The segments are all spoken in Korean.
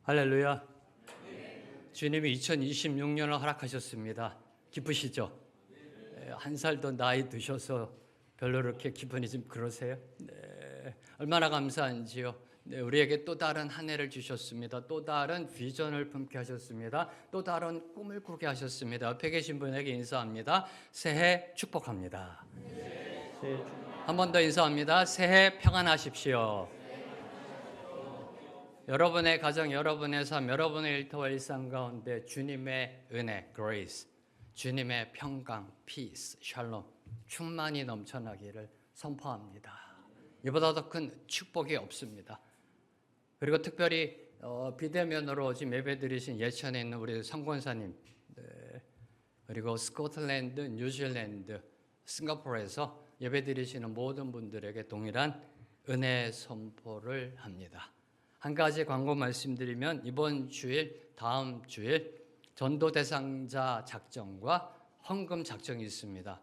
할렐루야. 주님이 2026년을 허락하셨습니다. 기쁘시죠? 한 살 더 나이 드셔서 별로 그렇게 기분이 좀 그러세요? 네. 얼마나 감사한지요. 네, 우리에게 또 다른 한 해를 주셨습니다. 또 다른 비전을 품게 하셨습니다. 또 다른 꿈을 꾸게 하셨습니다. 옆에 계신 분에게 인사합니다. 새해 축복합니다. 한 번 더 인사합니다. 새해 평안하십시오. 여러분의 가정, 여러분의 삶, 여러분의 일터와 일상 가운데 주님의 은혜, grace, 주님의 평강, peace, shalom 충만히 넘쳐나기를 선포합니다. 이보다 더 큰 축복이 없습니다. 그리고 특별히 비대면으로 지금 예배드리신 예천에 있는 우리 성권사님, 네. 그리고 스코틀랜드, 뉴질랜드, 싱가포르에서 예배드리시는 모든 분들에게 동일한 은혜 선포를 합니다. 한 가지 광고 말씀드리면 이번 주일, 다음 주일 전도 대상자 작정과 헌금 작정이 있습니다.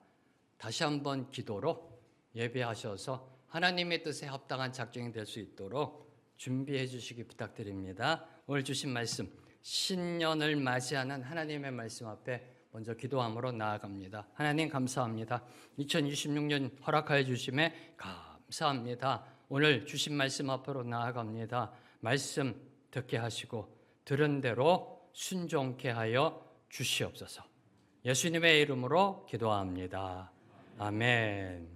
다시 한번 기도로 예배하셔서 하나님의 뜻에 합당한 작정이 될 수 있도록 준비해 주시기 부탁드립니다. 오늘 주신 말씀, 신년을 맞이하는 하나님의 말씀 앞에 먼저 기도함으로 나아갑니다. 하나님 감사합니다. 2026년 허락하여 주심에 감사합니다. 오늘 주신 말씀 앞으로 나아갑니다. 말씀 듣게 하시고 들은 대로 순종케 하여 주시옵소서. 예수님의 이름으로 기도합니다. 아멘.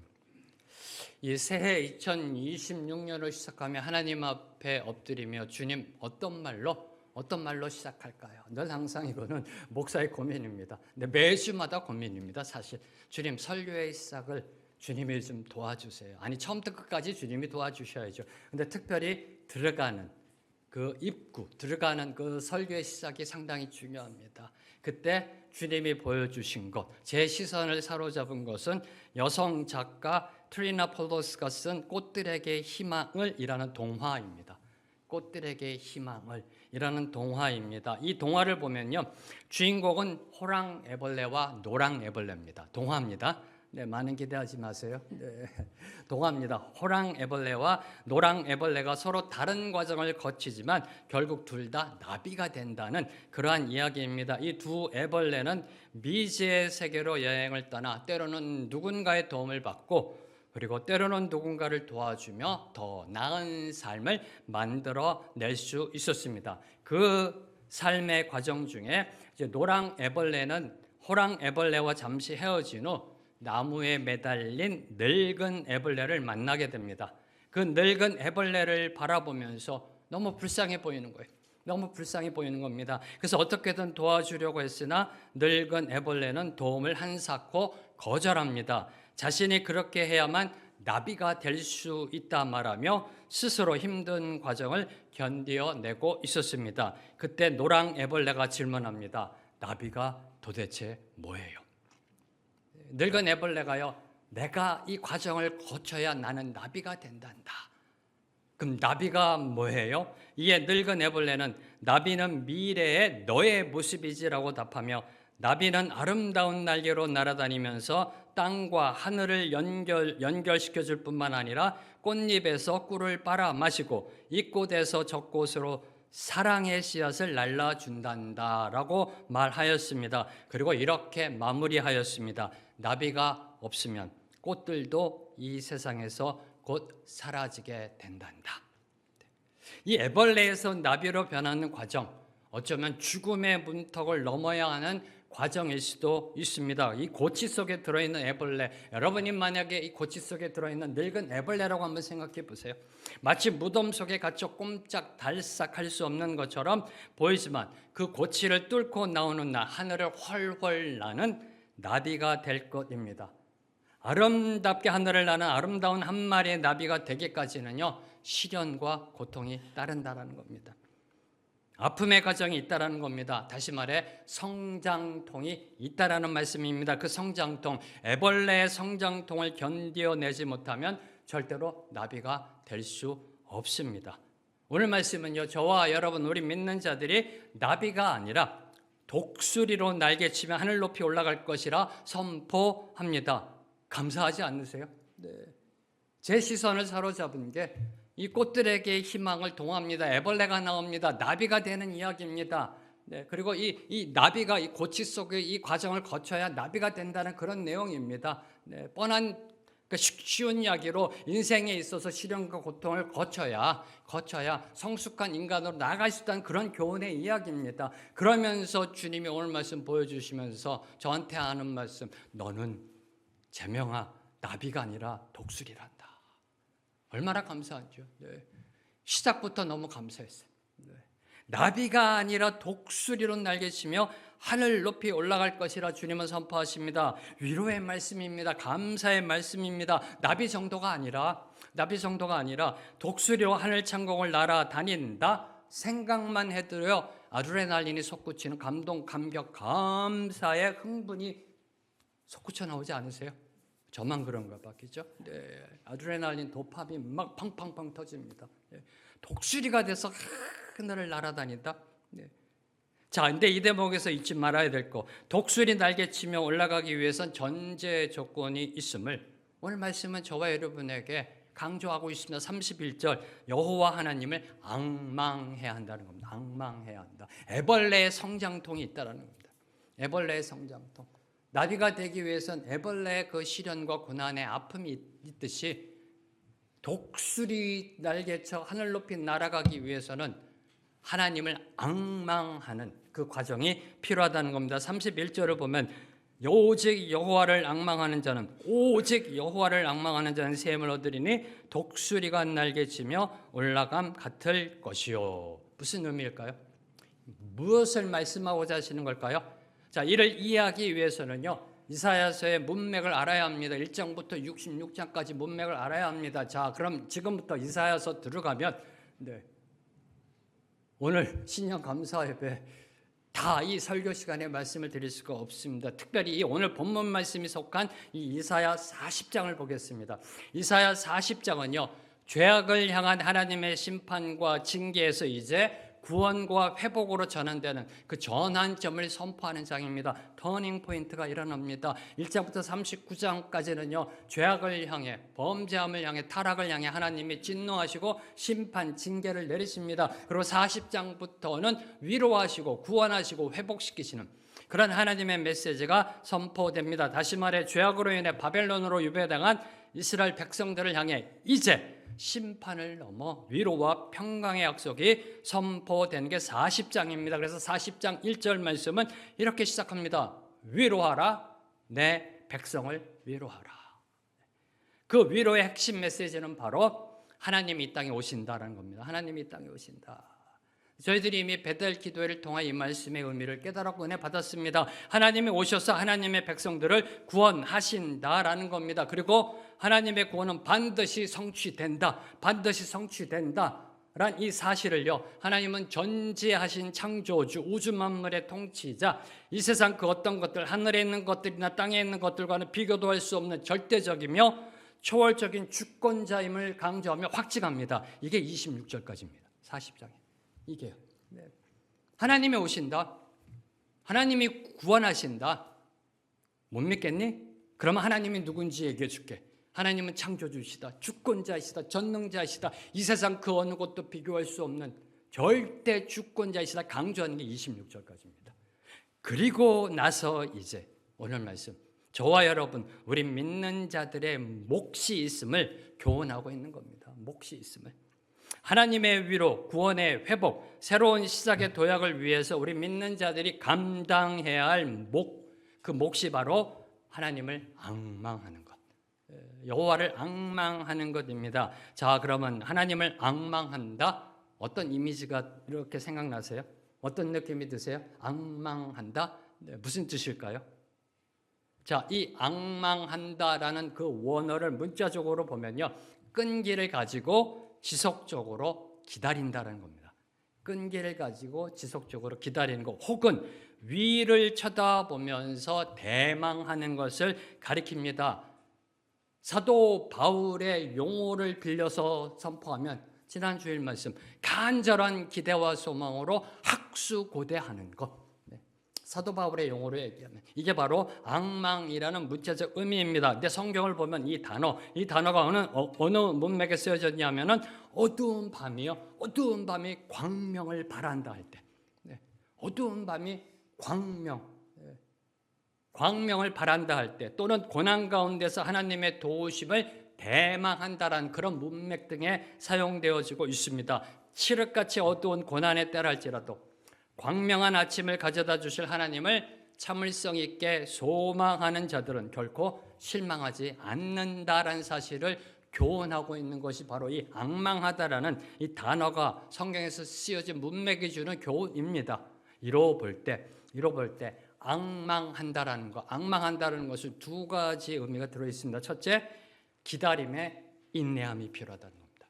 이 새해 2026년을 시작하며 하나님 앞에 엎드리며 주님 어떤 말로 시작할까요? 늘 항상 이거는 목사의 고민입니다. 근데 매주마다 고민입니다. 사실 주님 설교의 시작을 주님이 좀 도와주세요. 아니 처음부터 끝까지 주님이 도와주셔야죠. 근데 특별히 들어가는 그 입구, 들어가는 그 설교의 시작이 상당히 중요합니다. 그때 주님이 보여주신 것, 제 시선을 사로잡은 것은 여성 작가 트리나 폴로스가 쓴 꽃들에게 희망을 이라는 동화입니다. 꽃들에게 희망을 이라는 동화입니다. 이 동화를 보면요, 주인공은 호랑 애벌레와 노랑 애벌레입니다. 동화입니다. 네, 많은 기대하지 마세요. 네, 동화입니다. 호랑 애벌레와 노랑 애벌레가 서로 다른 과정을 거치지만 결국 둘 다 나비가 된다는 그러한 이야기입니다. 이 두 애벌레는 미지의 세계로 여행을 떠나 때로는 누군가의 도움을 받고 그리고 때로는 누군가를 도와주며 더 나은 삶을 만들어낼 수 있었습니다. 그 삶의 과정 중에 이제 노랑 애벌레는 호랑 애벌레와 잠시 헤어진 후 나무에 매달린 늙은 애벌레를 만나게 됩니다. 그 늙은 애벌레를 바라보면서 너무 불쌍해 보이는 거예요. 너무 불쌍해 보이는 겁니다. 그래서 어떻게든 도와주려고 했으나 늙은 애벌레는 도움을 한사코 거절합니다. 자신이 그렇게 해야만 나비가 될 수 있다 말하며 스스로 힘든 과정을 견뎌내고 있었습니다. 그때 노랑 애벌레가 질문합니다. 나비가 도대체 뭐예요? 늙은 애벌레가요, 내가 이 과정을 거쳐야 나는 나비가 된단다. 그럼 나비가 뭐예요? 이에 늙은 애벌레는 나비는 미래의 너의 모습이지라고 답하며 나비는 아름다운 날개로 날아다니면서 땅과 하늘을 연결시켜 줄 뿐만 아니라 꽃잎에서 꿀을 빨아 마시고 이 꽃에서 저 꽃으로 사랑의 씨앗을 날라준단다라고 말하였습니다. 그리고 이렇게 마무리하였습니다. 나비가 없으면 꽃들도 이 세상에서 곧 사라지게 된단다. 이 애벌레에서 나비로 변하는 과정, 어쩌면 죽음의 문턱을 넘어야 하는 과정일 수도 있습니다. 이 고치 속에 들어있는 애벌레, 여러분이 만약에 이 고치 속에 들어있는 늙은 애벌레라고 한번 생각해 보세요. 마치 무덤 속에 갇혀 꼼짝달싹할 수 없는 것처럼 보이지만 그 고치를 뚫고 나오는 날 하늘을 훨훨 나는 나비가 될 것입니다. 아름답게 하늘을 나는 아름다운 한 마리의 나비가 되기까지는요, 시련과 고통이 따른다는 겁니다. 아픔의 과정이 있다라는 겁니다. 다시 말해 성장통이 있다라는 말씀입니다. 그 성장통, 애벌레의 성장통을 견뎌내지 못하면 절대로 나비가 될 수 없습니다. 오늘 말씀은요, 저와 여러분 우리 믿는 자들이 나비가 아니라 독수리로 날개치며 하늘 높이 올라갈 것이라 선포합니다. 감사하지 않으세요? 네. 제 시선을 사로잡은 게 이 꽃들에게 희망을 동합니다. 애벌레가 나옵니다. 나비가 되는 이야기입니다. 네, 그리고 이 나비가 이 고치 속의 이 과정을 거쳐야 나비가 된다는 그런 내용입니다. 네, 뻔한 쉬운 이야기로 인생에 있어서 시련과 고통을 거쳐야 성숙한 인간으로 나아갈 수 있다는 그런 교훈의 이야기입니다. 그러면서 주님이 오늘 말씀 보여주시면서 저한테 하는 말씀, 너는 제명아 나비가 아니라 독수리란다. 얼마나 감사하죠. 네. 시작부터 너무 감사했어요. 네. 나비가 아니라 독수리로 날개치며 하늘 높이 올라갈 것이라 주님은 선포하십니다. 위로의 말씀입니다. 감사의 말씀입니다. 나비 정도가 아니라 독수리로 하늘 창공을 날아다닌다 생각만 해도요 아드레날린이 솟구치는 감동, 감격, 감사의 흥분이 솟구쳐 나오지 않으세요? 저만 그런가 봐, 그죠? 네, 아드레날린, 도파민 막 팡팡팡 터집니다. 네, 독수리가 돼서 하늘을 날아다닌다. 네. 자, 근데 이 대목에서 잊지 말아야 될 거, 독수리 날개치며 올라가기 위해선 전제 조건이 있음을 오늘 말씀은 저와 여러분에게 강조하고 있습니다. 31절, 여호와 하나님을 앙망해야 한다는 겁니다. 앙망해야 한다. 애벌레의 성장통이 있다는 겁니다. 애벌레의 성장통. 나비가 되기 위해선 애벌레의 그 시련과 고난의 아픔이 있듯이 독수리 날개쳐 하늘 높이 날아가기 위해서는 하나님을 앙망하는 그 과정이 필요하다는 겁니다. 31절을 보면 오직 여호와를 앙망하는 자는 셈을 얻으리니 독수리가 날개치며 올라감 같을 것이요. 무슨 의미일까요? 무엇을 말씀하고자 하시는 걸까요? 자, 이를 이해하기 위해서는요 이사야서의 문맥을 알아야 합니다. 1장부터 66장까지 문맥을 알아야 합니다. 자, 그럼 지금부터 이사야서 들어가면 오늘 신년 감사 예배 다 이 설교 시간에 말씀을 드릴 수가 없습니다. 특별히 오늘 본문 말씀이 속한 이 이사야 40장을 보겠습니다. 이사야 40장은요 죄악을 향한 하나님의 심판과 징계에서 이제 구원과 회복으로 전환되는 그 전환점을 선포하는 장입니다. 터닝 포인트가 일어납니다. 1장부터 39장까지는요 죄악을 향해, 범죄함을 향해, 타락을 향해 하나님이 진노하시고 심판, 징계를 내리십니다. 그리고 40장부터는 위로하시고 구원하시고 회복시키시는 그런 하나님의 메시지가 선포됩니다. 다시 말해 죄악으로 인해 바벨론으로 유배당한 이스라엘 백성들을 향해 이제 심판을 넘어 위로와 평강의 약속이 선포된 게 40장입니다. 그래서 40장 1절 말씀은 이렇게 시작합니다. 위로하라, 내 백성을 위로하라. 그 위로의 핵심 메시지는 바로 하나님이 이 땅에 오신다라는 겁니다. 하나님이 이 땅에 오신다. 저희들이 이미 베델 기도회를 통해 이 말씀의 의미를 깨달았고 은혜 받았습니다. 하나님이 오셔서 하나님의 백성들을 구원하신다라는 겁니다. 그리고 하나님의 구원은 반드시 성취된다. 란 이 사실을요 하나님은 전지하신 창조주, 우주 만물의 통치자, 이 세상 그 어떤 것들, 하늘에 있는 것들이나 땅에 있는 것들과는 비교도 할 수 없는 절대적이며 초월적인 주권자임을 강조하며 확증합니다. 이게 26절까지입니다. 40장에 이게요. 하나님이 오신다, 하나님이 구원하신다. 못 믿겠니? 그러면 하나님이 누군지 얘기해 줄게. 하나님은 창조주시다, 주권자이시다, 전능자이시다, 이 세상 그 어느 것도 비교할 수 없는 절대 주권자이시다 강조하는 게 26절까지입니다. 그리고 나서 이제 오늘 말씀, 저와 여러분, 우리 믿는 자들의 몫이 있음을 교훈하고 있는 겁니다. 몫이 있음을. 하나님의 위로, 구원의 회복, 새로운 시작의 도약을 위해서 우리 믿는 자들이 감당해야 할 몫, 그 몫이 바로 하나님을 앙망하는 것, 여호와를 앙망하는 것입니다. 자, 그러면 하나님을 앙망한다? 어떤 이미지가 이렇게 생각나세요? 어떤 느낌이 드세요? 앙망한다? 무슨 뜻일까요? 자, 이 앙망한다라는 그 원어를 문자적으로 보면요, 끈기를 가지고 지속적으로 기다린다는 겁니다. 끈기를 가지고 지속적으로 기다리는 것, 혹은 위를 쳐다보면서 대망하는 것을 가리킵니다. 사도 바울의 용어를 빌려서 선포하면 지난 주일 말씀, 간절한 기대와 소망으로 학수고대하는 것. 사도 바울의 용어로 얘기하면 이게 바로 앙망이라는 문자적 의미입니다. 근데 성경을 보면 이 단어가 어느 문맥에 쓰여졌냐면은 어두운 밤이요. 어두운 밤이 광명을 발한다 할 때. 네. 어두운 밤이 광명을 발한다 할 때, 또는 고난 가운데서 하나님의 도우심을 대망한다라는 그런 문맥 등에 사용되어지고 있습니다. 칠흑같이 어두운 고난의 때랄지라도 광명한 아침을 가져다 주실 하나님을 참을성 있게 소망하는 자들은 결코 실망하지 않는다라는 사실을 교훈하고 있는 것이 바로 이 앙망하다라는 이 단어가 성경에서 쓰여진 문맥이 주는 교훈입니다. 이로 볼 때 앙망한다라는 것은 두 가지 의미가 들어 있습니다. 첫째, 기다림에 인내함이 필요하다는 겁니다.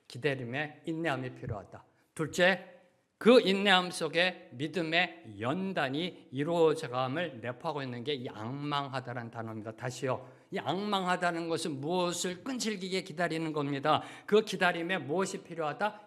기다림에 인내함이 필요하다. 둘째, 그 인내함 속에 믿음의 연단이 이루어져감을 내포하고 있는 게 이 앙망하다라는 단어입니다. 다시요. 이 앙망하다는 것은 무엇을 끈질기게 기다리는 겁니다. 그 기다림에 무엇이 필요하다?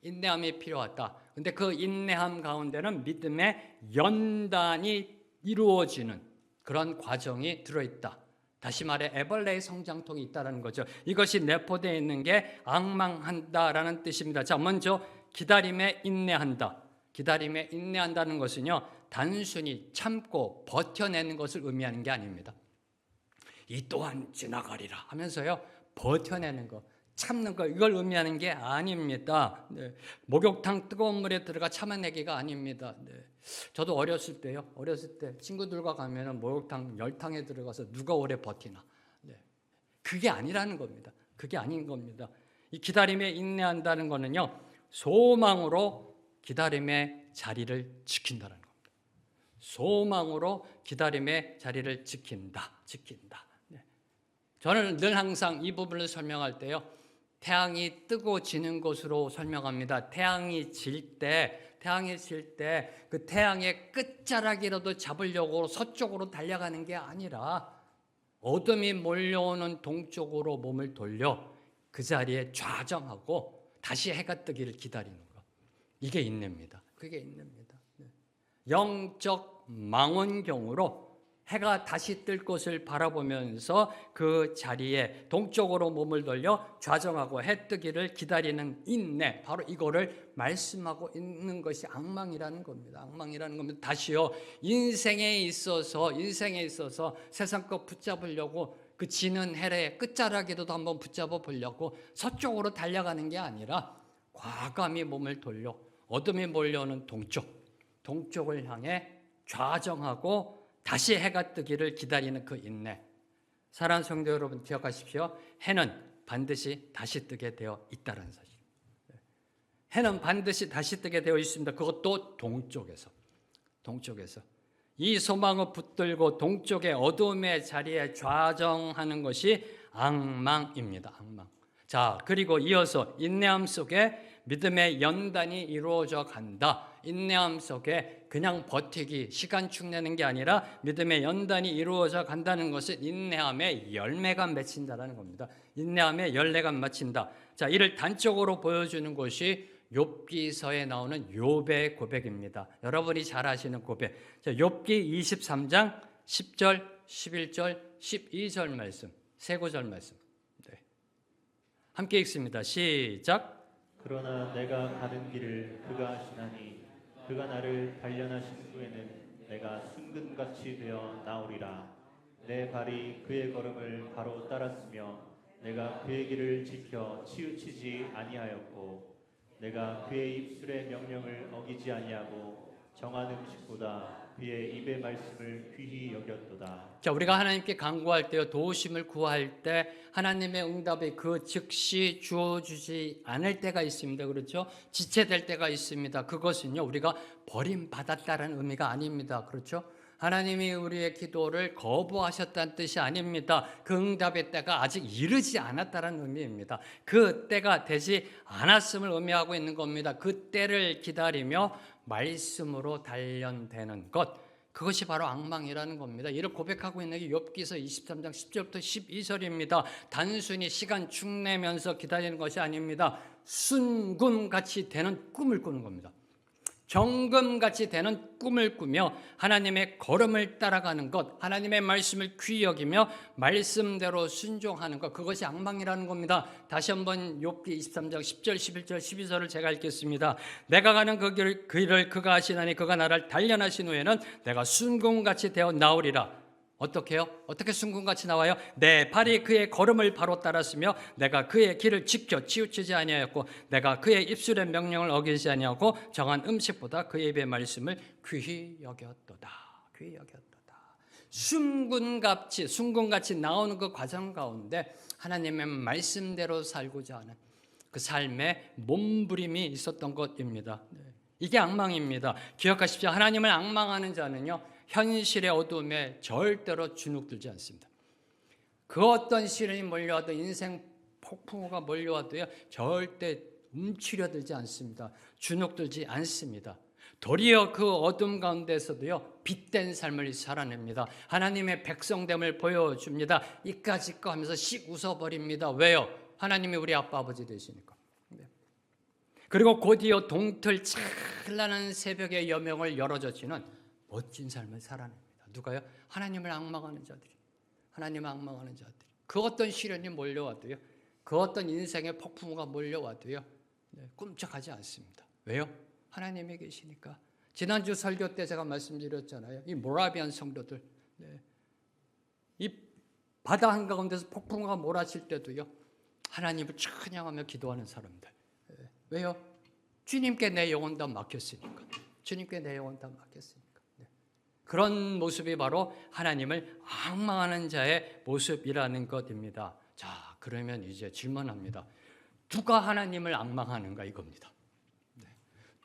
인내함이 필요하다. 근데 그 인내함 가운데는 믿음의 연단이 이루어지는 그런 과정이 들어있다. 다시 말해 에벌레의 성장통이 있다는 거죠. 이것이 내포되어 있는 게 앙망한다라는 뜻입니다. 자, 먼저 기다림에 인내한다. 기다림에 인내한다는 것은요, 단순히 참고 버텨내는 것을 의미하는 게 아닙니다. 이 또한 지나가리라 하면서요, 버텨내는 것, 참는 것, 이걸 의미하는 게 아닙니다. 네. 목욕탕 뜨거운 물에 들어가 참아내기가 아닙니다. 네. 저도 어렸을 때 친구들과 가면은 목욕탕 열탕에 들어가서 누가 오래 버티나. 네. 그게 아니라는 겁니다. 그게 아닌 겁니다. 이 기다림에 인내한다는 거는요, 소망으로 기다림의 자리를 지킨다는 겁니다. 소망으로 기다림의 자리를 지킨다. 네. 저는 늘 항상 이 부분을 설명할 때요, 태양이 뜨고 지는 것으로 설명합니다. 태양이 질 때 그 태양의 끝자락이라도 잡으려고 서쪽으로 달려가는 게 아니라 어둠이 몰려오는 동쪽으로 몸을 돌려 그 자리에 좌정하고 다시 해가 뜨기를 기다리는 것. 이게 인내입니다. 그게 인내입니다. 영적 망원경으로 해가 다시 뜰 것을 바라보면서 그 자리에 동쪽으로 몸을 돌려 좌정하고 해 뜨기를 기다리는 인내, 바로 이거를 말씀하고 있는 것이 앙망이라는 겁니다. 앙망이라는 겁니다. 다시요, 인생에 있어서 세상 것 붙잡으려고 그 지는 해의 끝자락에도 한번 붙잡아 보려고 서쪽으로 달려가는 게 아니라 과감히 몸을 돌려 어둠이 몰려오는 동쪽을 향해 좌정하고 다시 해가 뜨기를 기다리는 그 인내. 사랑하는 성도 여러분, 기억하십시오. 해는 반드시 다시 뜨게 되어 있다는 사실. 해는 반드시 다시 뜨게 되어 있습니다. 그것도 동쪽에서. 이 소망을 붙들고 동쪽의 어둠의 자리에 좌정하는 것이 앙망입니다. 앙망. 자, 그리고 이어서 인내함 속에 믿음의 연단이 이루어져 간다. 인내함 속에 그냥 버티기, 시간 축내는 게 아니라 믿음의 연단이 이루어져 간다는 것은 인내함의 열매가 맺힌다는 겁니다. 인내함의 열매가 맺힌다. 자, 이를 단적으로 보여주는 것이 욥기서에 나오는 욥의 고백입니다. 여러분이 잘 아시는 고백. 자, 욥기 23장 10절, 11절, 12절 말씀, 세 구절 말씀. 네. 함께 읽습니다. 시작. 그러나 내가 가는 길을 그가 아시나니 그가 나를 단련하신 후에는 내가 순금같이 되어 나오리라. 내 발이 그의 걸음을 바로 따랐으며 내가 그의 길을 지켜 치우치지 아니하였고 내가 그의 입술의 명령을 어기지 아니하고 정한 음식보다 그의 입의 말씀을 귀히 여겼도다. 자, 우리가 하나님께 간구할 때요, 도우심을 구할 때 하나님의 응답이 그 즉시 주어주지 않을 때가 있습니다. 그렇죠? 지체될 때가 있습니다. 그것은요, 우리가 버림받았다는 의미가 아닙니다. 그렇죠? 하나님이 우리의 기도를 거부하셨다는 뜻이 아닙니다. 그 응답의 때가 아직 이르지 않았다는 의미입니다. 그 때가 되지 않았음을 의미하고 있는 겁니다. 그 때를 기다리며 말씀으로 단련되는 것, 그것이 바로 앙망이라는 겁니다. 이를 고백하고 있는 게 욥기서 23장 10절부터 12절입니다. 단순히 시간 축내면서 기다리는 것이 아닙니다. 순금같이 되는 꿈을 꾸는 겁니다. 정금같이 되는 꿈을 꾸며 하나님의 걸음을 따라가는 것, 하나님의 말씀을 귀히 여기며 말씀대로 순종하는 것, 그것이 악망이라는 겁니다. 다시 한번 욥기 23장 10절, 11절, 12절을 제가 읽겠습니다. 내가 가는 그 길을 그가 아시나니 그가 나를 단련하신 후에는 내가 순금같이 되어 나오리라. 어떻게요? 어떻게 순금같이 나와요? 내 발이 그의 걸음을 바로 따랐으며 내가 그의 길을 지켜 치우치지 아니하였고 내가 그의 입술의 명령을 어기지 아니하고 정한 음식보다 그의 입의 말씀을 귀히 여겼도다. 귀히 여겼도다. 순금같이 나오는 그 과정 가운데 하나님의 말씀대로 살고자 하는 그 삶의 몸부림이 있었던 것입니다. 이게 악망입니다. 기억하십시오. 하나님을 악망하는 자는요, 현실의 어두움에 절대로 주눅들지 않습니다. 그 어떤 시련이 몰려와도, 인생 폭풍우가 몰려와도요, 절대 움츠려들지 않습니다. 주눅들지 않습니다. 도리어 그 어둠 가운데서도요, 빛된 삶을 살아냅니다. 하나님의 백성됨을 보여줍니다. 이까짓 거 하면서 씩 웃어버립니다. 왜요? 하나님이 우리 아빠 아버지 되시니까. 그리고 곧이어 동틀 찬란한 새벽의 여명을 열어젖히는 멋진 삶을 살아냅니다. 누가요? 하나님을 악망하는 자들이. 하나님을 악망하는 자들이. 그 어떤 시련이 몰려와도요, 그 어떤 인생의 폭풍우가 몰려와도요, 꿈쩍하지 않습니다. 왜요? 하나님이 계시니까. 지난주 설교 때 제가 말씀드렸잖아요. 이 모라비안 성도들, 이 바다 한가운데서 폭풍우가 몰아칠 때도요, 하나님을 찬양하며 기도하는 사람들. 왜요? 주님께 내 영혼 다 맡겼으니까. 주님께 내 영혼 다 맡겼으니까. 그런 모습이 바로 하나님을 악망하는 자의 모습이라는 것입니다. 자, 그러면 이제 질문합니다. 누가 하나님을 악망하는가 이겁니다.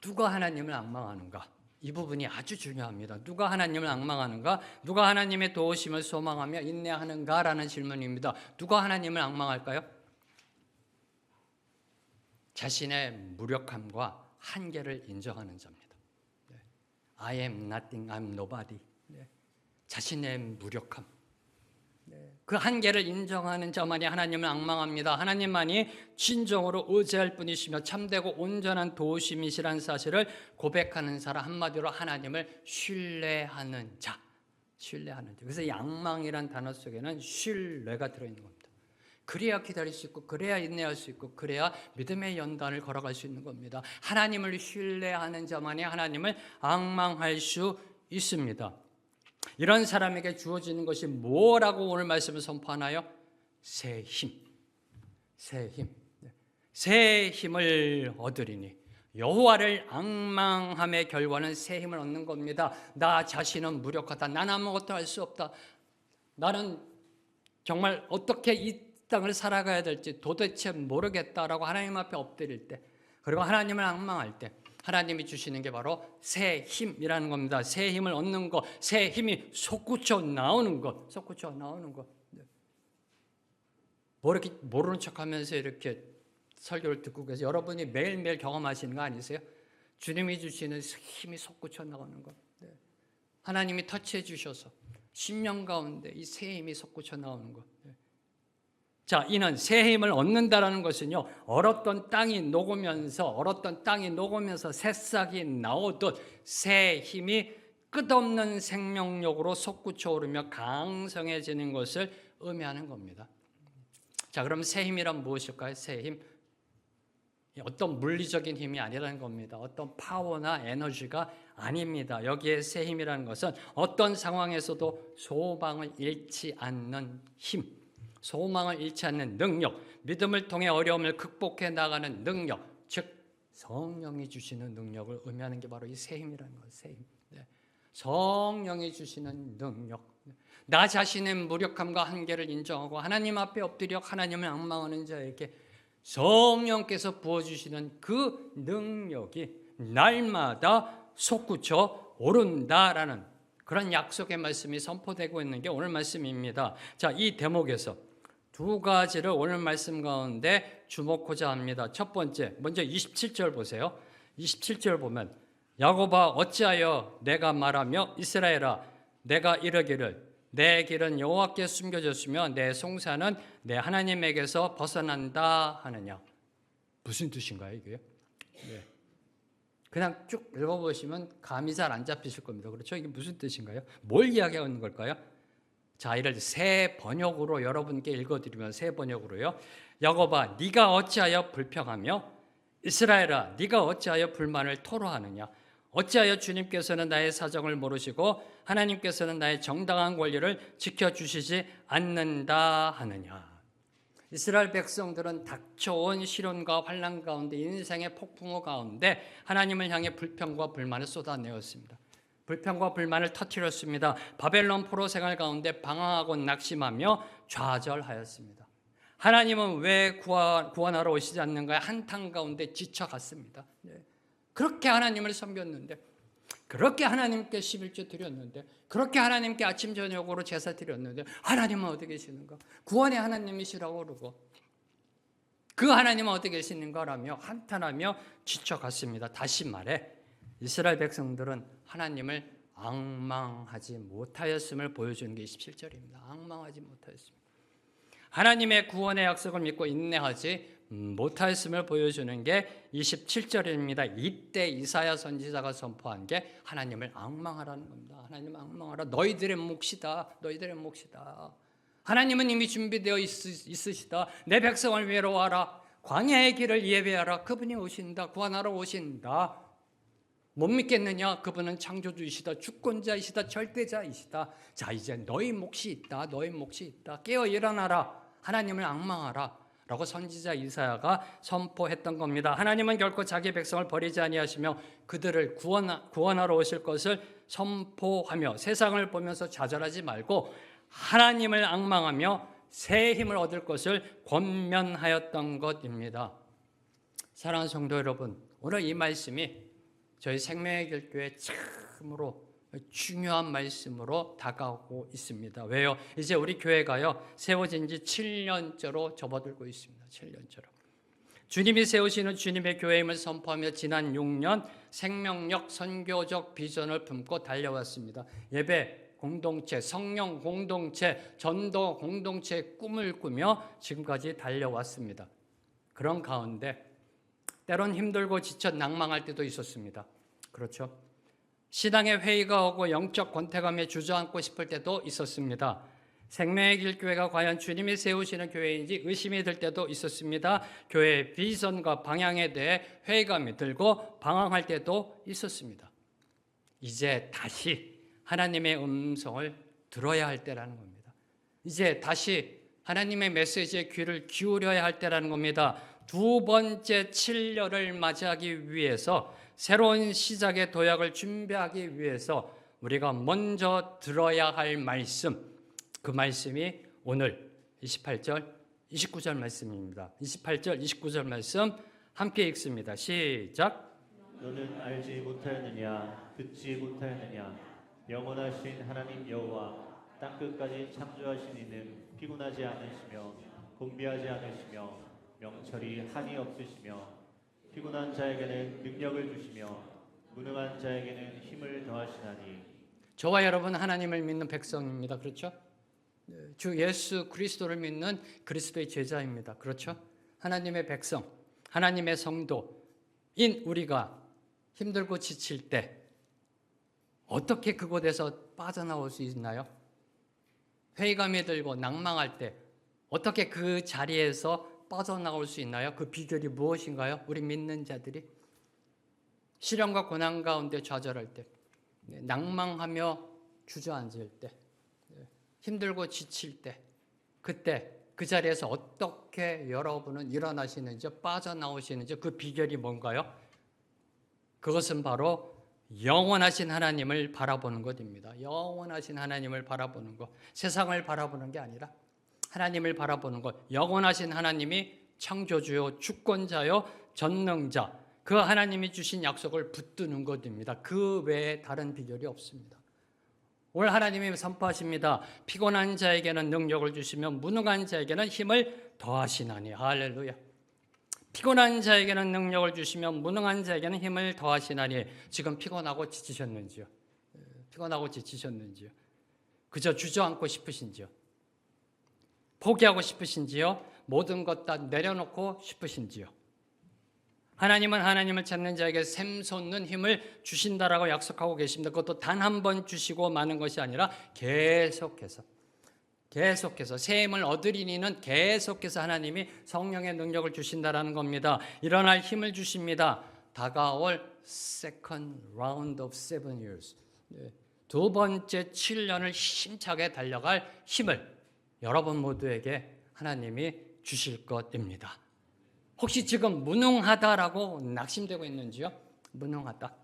누가 하나님을 악망하는가? 이 부분이 아주 중요합니다. 누가 하나님을 악망하는가? 누가 하나님의 도우심을 소망하며 인내하는가라는 질문입니다. 누가 하나님을 악망할까요? 자신의 무력함과 한계를 인정하는 자입니다. I am nothing, I'm nobody. 자신의 무력함, 그 한계를 인정하는 자만이 하나님을 악망합니다. 하나님만이 진정으로 의지할 분이시며 참되고 온전한 도우심이시라는 사실을 고백하는 사람, 한마디로 하나님을 신뢰하는 자. 신뢰하는 자. 그래서 이 악망이란 단어 속에는 신뢰가 들어있는 겁니다. 그래야 기다릴 수 있고, 그래야 인내할 수 있고, 그래야 믿음의 연단을 걸어갈 수 있는 겁니다. 하나님을 신뢰하는 자만이 하나님을 악망할 수 있습니다. 이런 사람에게 주어지는 것이 뭐라고 오늘 말씀을 선포하나요? 새 힘. 새 힘. 새 힘을 얻으리니. 여호와를 악망함의 결과는 새 힘을 얻는 겁니다. 나 자신은 무력하다. 나는 아무것도 할 수 없다. 나는 정말 어떻게 이 땅을 살아가야 될지 도대체 모르겠다라고 하나님 앞에 엎드릴 때, 그리고 하나님을 악망할 때 하나님이 주시는 게 바로 새 힘이라는 겁니다. 새 힘을 얻는 것, 새 힘이 솟구쳐 나오는 것, 솟구쳐 나오는 것. 모르는 척하면서 이렇게 설교를 듣고 계세요. 여러분이 매일매일 경험하시는 거 아니세요? 주님이 주시는 힘이 솟구쳐 나오는 것. 하나님이 터치해 주셔서 10년 가운데 이 새 힘이 솟구쳐 나오는 것. 자, 이는 새 힘을 얻는다라는 것은요, 얼었던 땅이 녹으면서 새싹이 나오듯 새 힘이 끝없는 생명력으로 솟구쳐 오르며 강성해지는 것을 의미하는 겁니다. 자, 그럼 새 힘이란 무엇일까요? 새 힘. 어떤 물리적인 힘이 아니라는 겁니다. 어떤 파워나 에너지가 아닙니다. 여기에 새 힘이라는 것은 어떤 상황에서도 소망을 잃지 않는 힘, 소망을 잃지 않는 능력, 믿음을 통해 어려움을 극복해 나가는 능력, 즉 성령이 주시는 능력을 의미하는 게 바로 이 새 힘이라는 거예요. 새 힘. 성령이 주시는 능력. 나 자신의 무력함과 한계를 인정하고 하나님 앞에 엎드려 하나님을 악망하는 자에게 성령께서 부어주시는 그 능력이 날마다 솟구쳐 오른다라는 그런 약속의 말씀이 선포되고 있는 게 오늘 말씀입니다. 자, 이 대목에서 두 가지를 오늘 말씀 가운데 주목하고자 합니다. 첫 번째, 먼저 27절 보세요. 27절 보면 야곱아 어찌하여 내가 말하며 이스라엘아 내가 이르기를 내 길은 여호와께 숨겨졌으며 내 송사는 내 하나님에게서 벗어난다 하느냐. 무슨 뜻인가요 이게요? 그냥 쭉 읽어보시면 감이 잘 안 잡히실 겁니다. 그렇죠? 이게 무슨 뜻인가요? 뭘 이야기하는 걸까요? 자, 이를 새 번역으로 여러분께 읽어드리면 새 번역으로요. 야곱아, 네가 어찌하여 불평하며 이스라엘아, 네가 어찌하여 불만을 토로하느냐? 어찌하여 주님께서는 나의 사정을 모르시고 하나님께서는 나의 정당한 권리를 지켜주시지 않는다 하느냐? 이스라엘 백성들은 닥쳐온 시련과 환난 가운데 인생의 폭풍우 가운데 하나님을 향해 불평과 불만을 쏟아내었습니다. 불평과 불만을 터뜨렸습니다. 바벨론 포로 생활 가운데 방황하고 낙심하며 좌절하였습니다. 하나님은 왜 구원하러 오시지 않는가 한탄 가운데 지쳐갔습니다. 그렇게 하나님을 섬겼는데, 그렇게 하나님께 11조 드렸는데, 그렇게 하나님께 아침 저녁으로 제사 드렸는데 하나님은 어디 계시는가? 구원의 하나님이시라고 그러고 그 하나님은 어디 계시는가라며 한탄하며 지쳐갔습니다. 다시 말해 이스라엘 백성들은 하나님을 앙망하지 못하였음을 보여주는 게 27절입니다. 앙망하지 못하였습니다. 하나님의 구원의 약속을 믿고 인내하지 못하였음을 보여주는 게 27절입니다. 이때 이사야 선지자가 선포한 게 하나님을 앙망하라는 겁니다. 하나님을 앙망하라. 너희들의 몫이다. 너희들의 몫이다. 하나님은 이미 준비되어 있으시다. 내 백성을 위로하라. 광야의 길을 예배하라. 그분이 오신다. 구원하러 오신다. 못 믿겠느냐? 그분은 창조주이시다. 주권자이시다. 절대자이시다. 자, 이제 너희 몫이 있다. 너희 몫이 있다. 깨어 일어나라. 하나님을 앙망하라. 라고 선지자 이사야가 선포했던 겁니다. 하나님은 결코 자기 백성을 버리지 아니하시며 그들을 구원하러 오실 것을 선포하며 세상을 보면서 좌절하지 말고 하나님을 앙망하며 새 힘을 얻을 것을 권면하였던 것입니다. 사랑하는 성도 여러분, 오늘 이 말씀이 저희 생명의 길교회 참으로 중요한 말씀으로 다가오고 있습니다. 왜요? 이제 우리 교회가요 세워진 지 7년째로 접어들고 있습니다. 7년째로. 주님이 세우시는 주님의 교회임을 선포하며 지난 6년 생명력 선교적 비전을 품고 달려왔습니다. 예배 공동체, 성령 공동체, 전도 공동체의 꿈을 꾸며 지금까지 달려왔습니다. 그런 가운데 때론 힘들고 지쳐 낭망할 때도 있었습니다. 그렇죠? 신앙의 회의가 오고 영적 권태감에 주저앉고 싶을 때도 있었습니다. 생명의 길 교회가 과연 주님이 세우시는 교회인지 의심이 들 때도 있었습니다. 교회의 비전과 방향에 대해 회의감이 들고 방황할 때도 있었습니다. 이제 다시 하나님의 음성을 들어야 할 때라는 겁니다. 이제 다시 하나님의 메시지에 귀를 기울여야 할 때라는 겁니다. 두 번째 7년을 맞이하기 위해서 새로운 시작의 도약을 준비하기 위해서 우리가 먼저 들어야 할 말씀, 그 말씀이 오늘 28절, 29절 말씀입니다. 28절, 29절 말씀 함께 읽습니다. 시작. 너는 알지 못하였느냐 듣지 못하였느냐 영원하신 하나님 여호와 땅끝까지 창조하신 이는 피곤하지 않으시며 곤비하지 않으시며 명철이 한이 없으시며 피곤한 자에게는 능력을 주시며 무능한 자에게는 힘을 더하시나니. 저와 여러분 하나님을 믿는 백성입니다. 그렇죠? 주 예수 그리스도를 믿는 그리스도의 제자입니다. 그렇죠? 하나님의 백성, 하나님의 성도인 우리가 힘들고 지칠 때 어떻게 그곳에서 빠져나올 수 있나요? 회의감이 들고 낭망할 때 어떻게 그 자리에서 빠져나올 수 있나요? 그 비결이 무엇인가요? 우리 믿는 자들이 시련과 고난 가운데 좌절할 때, 낭망하며 주저앉을 때, 힘들고 지칠 때, 그때 그 자리에서 어떻게 여러분은 일어나시는지 빠져나오시는지 그 비결이 뭔가요? 그것은 바로 영원하신 하나님을 바라보는 것입니다. 영원하신 하나님을 바라보는 것, 세상을 바라보는 게 아니라 하나님을 바라보는 것, 영원하신 하나님이 창조주요, 주권자요, 전능자, 그 하나님이 주신 약속을 붙드는 것입니다. 그 외에 다른 비결이 없습니다. 오늘 하나님이 선포하십니다. 피곤한 자에게는 능력을 주시며 무능한 자에게는 힘을 더하시나니. 할렐루야. 피곤한 자에게는 능력을 주시며 무능한 자에게는 힘을 더하시나니. 지금 피곤하고 지치셨는지요? 피곤하고 지치셨는지요? 그저 주저앉고 싶으신지요? 포기하고 싶으신지요? 모든 것 다 내려놓고 싶으신지요? 하나님은 하나님을 찾는 자에게 샘솟는 힘을 주신다라고 약속하고 계십니다. 그것도 단 한 번 주시고 마는 것이 아니라 계속해서 새 힘을 얻으리니는 계속해서 하나님이 성령의 능력을 주신다라는 겁니다. 일어날 힘을 주십니다. 다가올 second round of 7 years. 두 번째 7년을 힘차게 달려갈 힘을 여러분 모두에게 하나님이 주실 것입니다. 혹시 지금 무능하다라고 낙심되고 있는지요? 무능하다.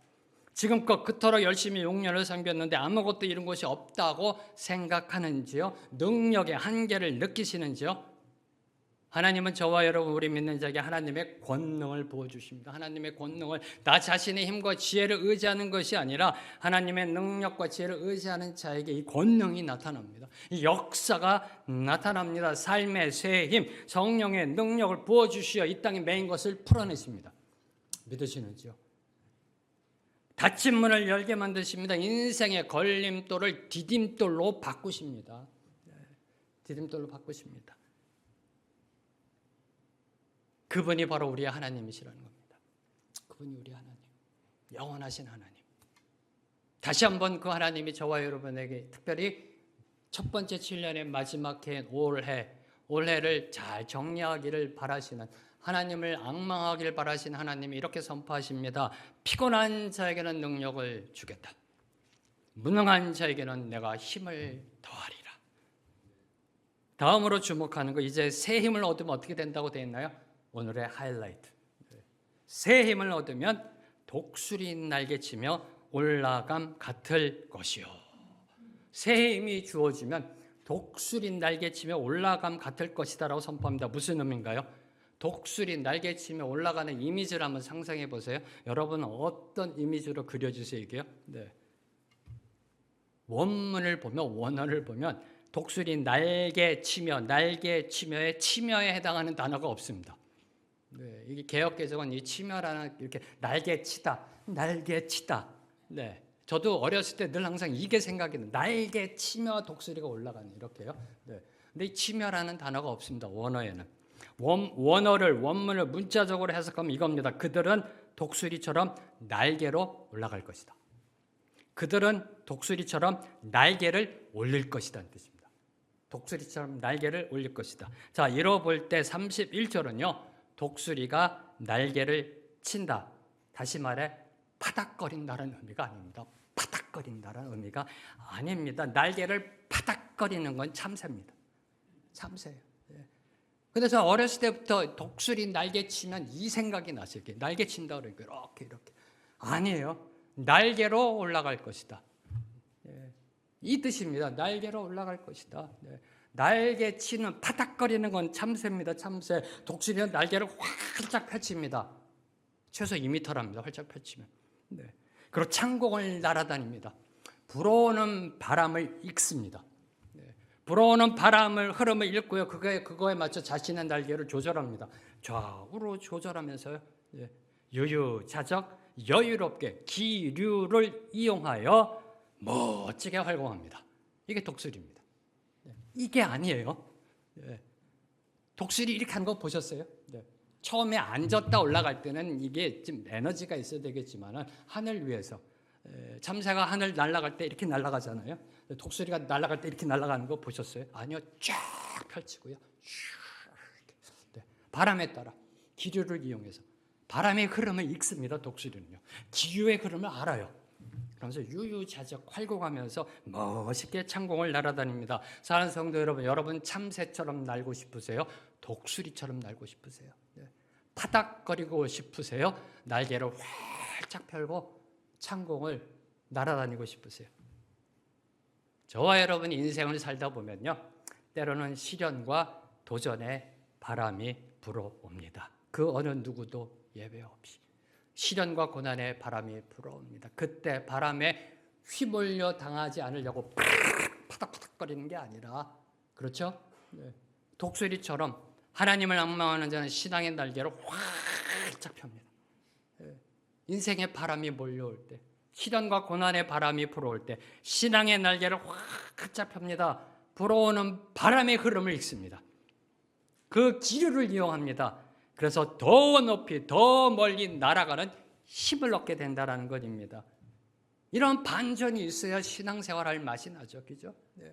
지금껏 그토록 열심히 6년을 섬겼는데 아무것도 이룬 것이 없다고 생각하는지요? 능력의 한계를 느끼시는지요? 하나님은 저와 여러분 우리 믿는 자에게 하나님의 권능을 부어주십니다. 하나님의 권능을 나 자신의 힘과 지혜를 의지하는 것이 아니라 하나님의 능력과 지혜를 의지하는 자에게 이 권능이 나타납니다. 이 역사가 나타납니다. 삶의 새 힘, 성령의 능력을 부어주시어 이 땅에 매인 것을 풀어내십니다. 믿으시는지요? 닫힌 문을 열게 만드십니다. 인생의 걸림돌을 디딤돌로 바꾸십니다. 디딤돌로 바꾸십니다. 그분이 바로 우리의 하나님이시라는 겁니다. 그분이 우리 하나님, 영원하신 하나님. 다시 한번 그 하나님이 저와 여러분에게 특별히 첫 번째 7년의 마지막 해인 올해를 잘 정리하기를 바라시는, 하나님을 앙망하기를 바라시는 하나님이 이렇게 선포하십니다. 피곤한 자에게는 능력을 주겠다. 무능한 자에게는 내가 힘을 더하리라. 다음으로 주목하는 거, 이제 새 힘을 얻으면 어떻게 된다고 되어 있나요? 오늘의 하이라이트. 새 힘을 얻으면 독수리 날개치며 올라감 같을 것이요. 새 힘이 주어지면 독수리 날개치며 올라감 같을 것이다라고 선포합니다. 무슨 의미인가요? 독수리 날개치며 올라가는 이미지를 한번 상상해 보세요. 여러분 어떤 이미지로 그려주세요 이게요? 네. 원문을 보면, 원어를 보면 독수리 날개치며의 치며에 해당하는 단어가 없습니다. 네, 이게 개역개정은 이 치며라는 이렇게 날개치다. 네, 저도 어렸을 때 늘 항상 이게 생각이 나요. 날개치며 독수리가 올라가는 이렇게요. 네, 근데 이 치며라는 단어가 없습니다. 원어에는. 원문을 문자적으로 해석하면 이겁니다. 그들은 독수리처럼 날개로 올라갈 것이다. 그들은 독수리처럼 날개를 올릴 것이라는 뜻입니다. 독수리처럼 날개를 올릴 것이다. 자, 읽어볼 때 31절은요. 독수리가 날개를 친다. 다시 말해 파닥거린다는 의미가 아닙니다. 파닥거린다는 의미가 아닙니다. 날개를 파닥거리는 건 참새입니다. 참새예요. 근데 저 어렸을 때부터 독수리 날개 치면 이 생각이 났어요. 날개 친다 그러니까 이렇게. 아니에요. 날개로 올라갈 것이다. 이 뜻입니다. 날개로 올라갈 것이다. 날개 치는 파닥거리는 건 참새입니다. 참새. 독수리는 날개를 활짝 펼칩니다. 최소 2m랍니다. 활짝 펼치면. 그리고 창공을 날아다닙니다. 불어오는 바람을 읽습니다. 불어오는 바람을 흐름을 읽고요. 그거에 맞춰 자신의 날개를 조절합니다. 좌우로 조절하면서요. 유유자적 여유롭게 기류를 이용하여 멋지게 활공합니다. 이게 독수리입니다. 이게 아니에요. 독수리 이렇게 하는 거 보셨어요? 처음에 앉았다 올라갈 때는 이게 좀 에너지가 있어야 되겠지만 하늘 위에서 참새가 하늘 날아갈 때 이렇게 날아가잖아요. 독수리가 날아갈 때 이렇게 날아가는 거 보셨어요? 아니요. 쫙 펼치고요. 바람에 따라 기류를 이용해서 바람의 흐름을 읽습니다. 독수리는요. 기류의 흐름을 알아요. 그러면서 유유자적 활공하면서 멋있게 창공을 날아다닙니다. 사랑하는 성도 여러분, 여러분 참새처럼 날고 싶으세요? 독수리처럼 날고 싶으세요? 파닥거리고 싶으세요? 날개를 활짝 펴고 창공을 날아다니고 싶으세요? 저와 여러분이 인생을 살다 보면요, 때로는 시련과 도전의 바람이 불어옵니다. 그 어느 누구도 예외 없이 시련과 고난의 바람이 불어옵니다. 그때 바람에 휘몰려 당하지 않으려고 파닥파닥거리는 게 아니라, 그렇죠? 독수리처럼 하나님을 앙망하는 자는 신앙의 날개를 활짝 펴니다. 인생의 바람이 몰려올 때, 시련과 고난의 바람이 불어올 때 신앙의 날개를 활짝 펴니다. 불어오는 바람의 흐름을 읽습니다. 그 기류를 이용합니다. 그래서 더 높이 더 멀리 날아가는 힘을 얻게 된다는 것입니다. 이런 반전이 있어야 신앙생활할 맛이 나죠. 그죠? 네.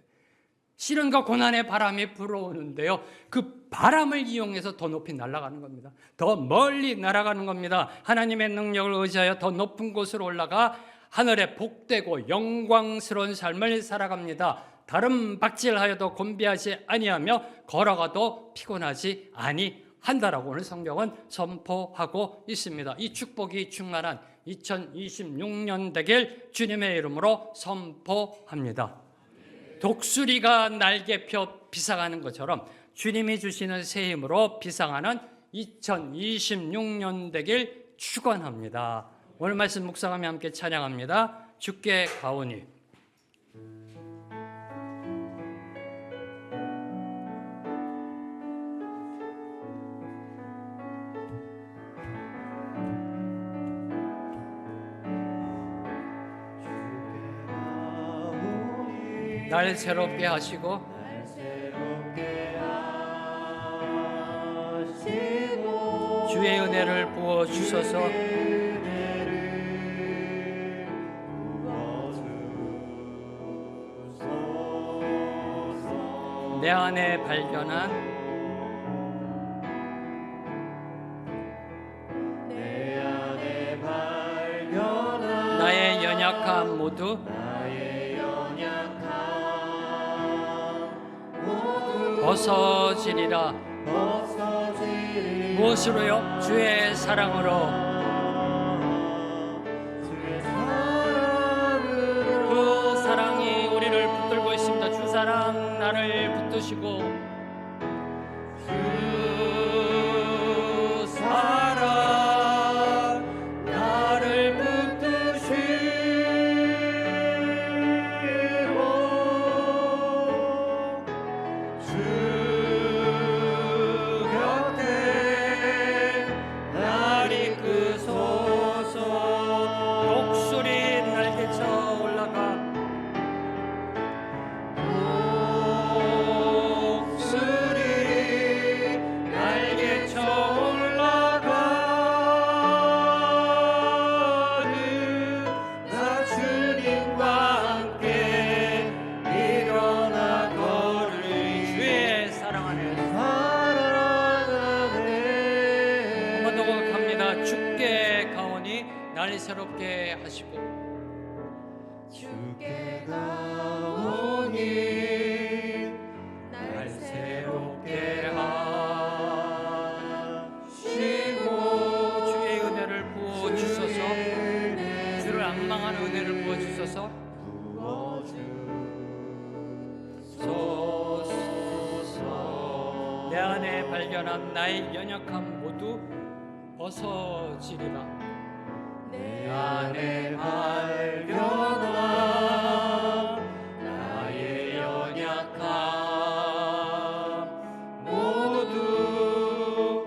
시련과 고난의 바람이 불어오는데요. 그 바람을 이용해서 더 높이 날아가는 겁니다. 더 멀리 날아가는 겁니다. 하나님의 능력을 의지하여 더 높은 곳으로 올라가 하늘에 복되고 영광스러운 삶을 살아갑니다. 다른 박질하여도 곤비하지 아니하며 걸어가도 피곤하지 아니한다라고 오늘 성경은 선포하고 있습니다. 이 축복이 충만한 2026년 되길 주님의 이름으로 선포합니다. 독수리가 날개 펴 비상하는 것처럼 주님이 주시는 새 힘으로 비상하는 2026년 되길 축원합니다. 오늘 말씀 묵상하며 함께 찬양합니다. 주께 가오니. 날 새롭게 하시고 주의 은혜를 부어 주소서. 내 안에 발견한 나의 연약함 모두 벗어지리라. 무엇으로요? 주의 사랑으로. 그 사랑이 우리를 붙들고 있습니다. 주 사랑 나를 붙드시고 주 사랑 나를 붙드시고 날 새롭게 하시고 주께 가오니 날 새롭게 하시고 주의 은혜를 부어 주소서. 주를 안 망하는 은혜를 부어 주소서. 내 안에 발견한 나의 연약함 모두 벗어지리라. 내 안에 발견한 나의 연약함 모두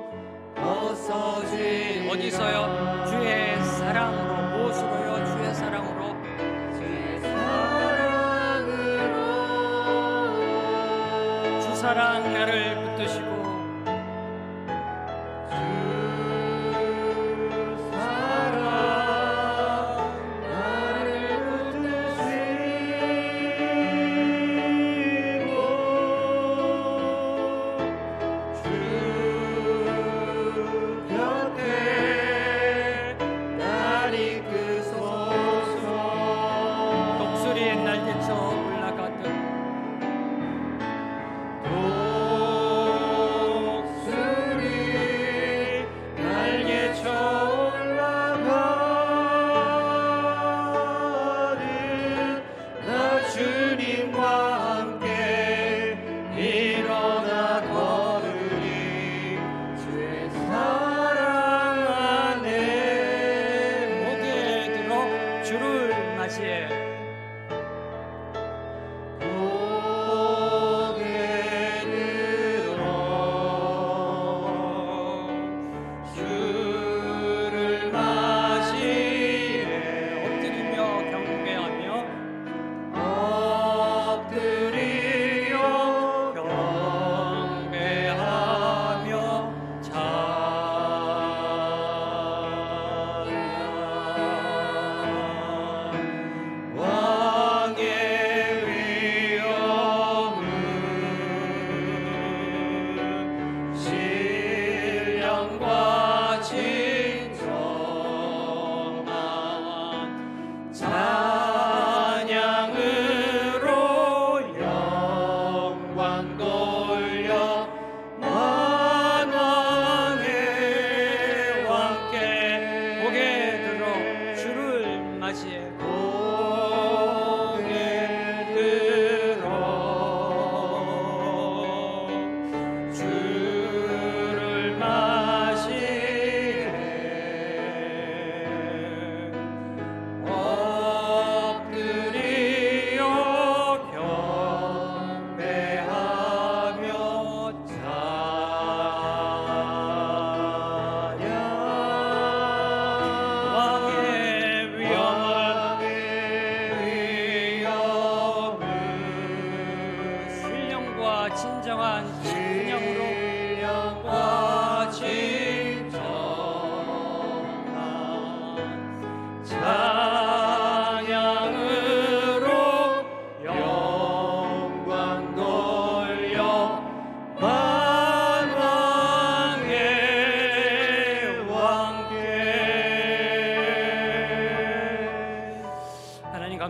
벗어지. 어디서요? 주의 사랑으로. 무엇으로요? 주의 사랑으로. 주의 사랑으로. 주 사랑 나를 붙드시고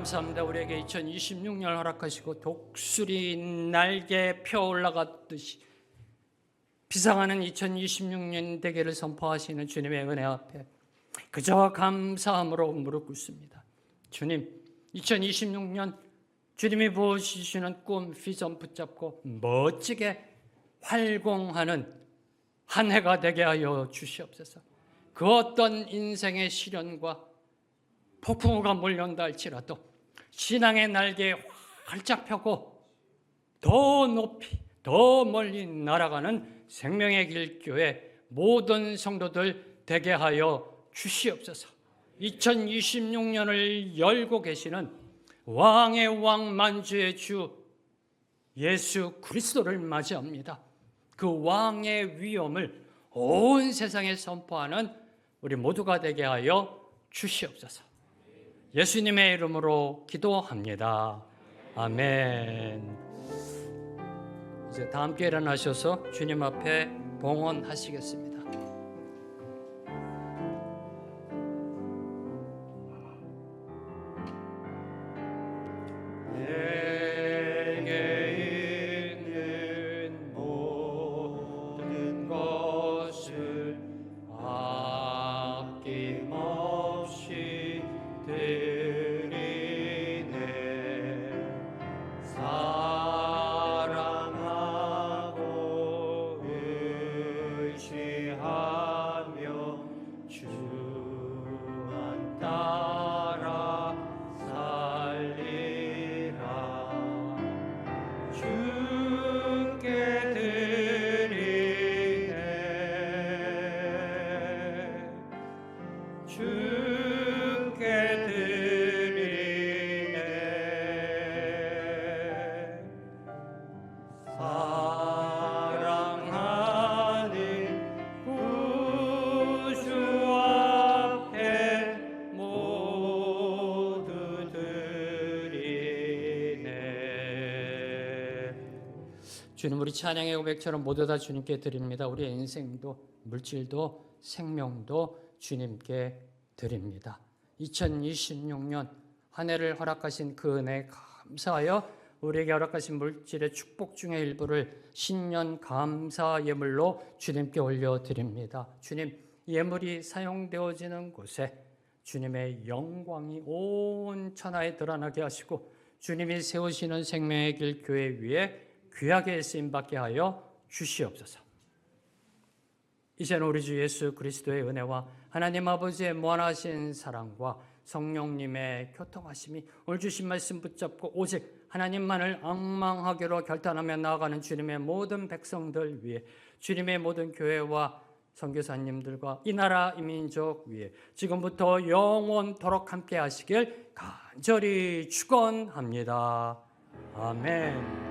감사합니다. 우리에게 2026년 허락하시고 독수리 날개 펴 올라갔듯이 비상하는 2026년 되기를 선포하시는 주님의 은혜 앞에 그저 감사함으로 무릎 꿇습니다. 주님, 2026년 주님이 부어주시는 꿈, 비전 붙잡고 멋지게 활공하는 한 해가 되게 하여 주시옵소서. 그 어떤 인생의 시련과 폭풍우가 몰려온다 할지라도 신앙의 날개 활짝 펴고 더 높이 더 멀리 날아가는 생명의 길 교회 모든 성도들 되게 하여 주시옵소서. 2026년을 열고 계시는 왕의 왕 만주의 주 예수 그리스도를 맞이합니다. 그 왕의 위엄을 온 세상에 선포하는 우리 모두가 되게 하여 주시옵소서. 예수님의 이름으로 기도합니다. 아멘. 이제 다 함께 일어나셔서 주님 앞에 봉헌하시겠습니다. 주님, 우리 찬양의 고백처럼 모두 다 주님께 드립니다. 우리의 인생도 물질도 생명도 주님께 드립니다. 2026년 한 해를 허락하신 그 은혜 감사하여 우리에게 허락하신 물질의 축복 중의 일부를 신년 감사 예물로 주님께 올려드립니다. 주님, 예물이 사용되어지는 곳에 주님의 영광이 온 천하에 드러나게 하시고 주님이 세우시는 생명의 길 교회 위에 귀하게 쓰임받게 하여 주시옵소서. 이제는 우리 주 예수 그리스도의 은혜와 하나님 아버지의 무한하신 사랑과 성령님의 교통하심이 오늘 주신 말씀 붙잡고 오직 하나님만을 앙망하기로 결단하며 나아가는 주님의 모든 백성들 위해 주님의 모든 교회와 선교사님들과 이 나라 이 민족 위에 지금부터 영원토록 함께 하시길 간절히 축원합니다. 아멘.